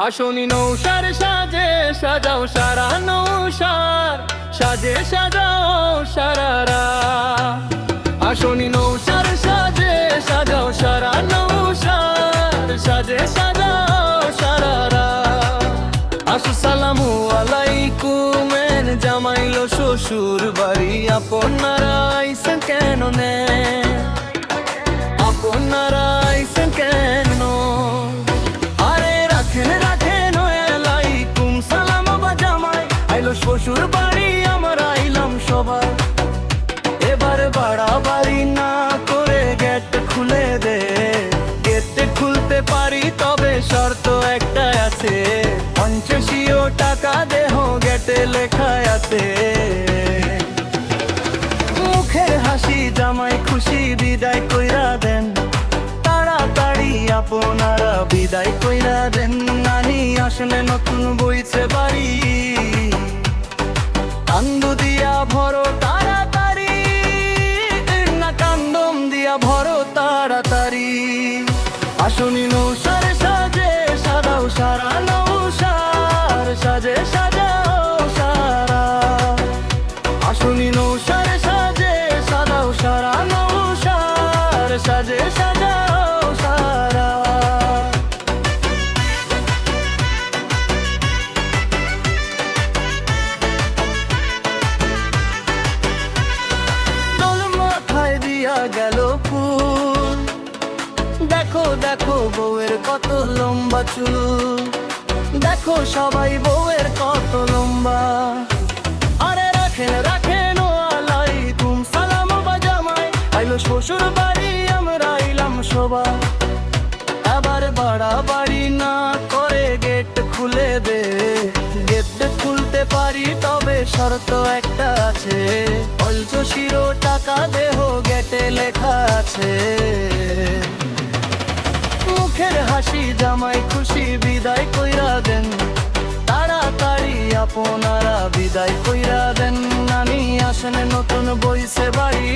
আসনি নৌসার সাজে সাজাও সারা নৌসার সাজে সাজাও সারারা। আসনি নৌসার সাজে সাজাও সারা নৌসার সাজে সাজাও সারারা। আসসালামু আলাইকুম এর জামাইলো শ্বশুর বাড়ি, আপনারা আইসেন কেন নে, আপনারা আইসেন কেন? আরে রাখেন রাখেন আলাইকুম সালাম বা জামাই আইলো শ্বশুর বাড়ি, আমরা আইলাম সবাই। এবার বাড়াবাড়ি না করে গেট খুলে দে, গেট খুলতে পারি তবে শর্ত একটা আছে, 85 টাকা দেহ গেটে লেখা আছে। মুখের হাসি জামাই খুশি বিদায় কইরা দেন, তাড়াতাড়ি আপনারা বিদায় কইরা দেন। নানি আসলে নতুন বইছে বাড়ি, কান্দু দিয়া ভরো তাড়াতাড়ি, না কান্দম দিয়া ভরো তাড়াতাড়ি। আসনি নৌসার সাজে সাজাও সারা নৌসার সাজে সাজাও সারা। আসনি নৌসার সাজে সাজাও সারা নৌসার সাজে সাজাও সারা। দোল মাথায় দিয়া গেল ফুল, দেখো দেখো বউয়ের কত লম্বা চুল, দেখো সবাই বউয়ের কত লম্বা। আরে রাখেন রাখেন আলাইকুম সালাম বা জামাই আইলো শ্বশুর বাড়ি, আমরা আইলাম সবাই। আবার বাড়াবাড়ি না করে গেট খুলে দে, গেট খুলতে পারি তবে শর্ত একটা আছে, 85 টাকা দেহ গেটে লেখা আছে। মুখের হাসি জামাই খুশি বিদায় কইরা দেন, তাড়াতাড়ি আপনারা বিদায় কইরা দেন। নানি আসেন নতুন বইছে বাড়ি,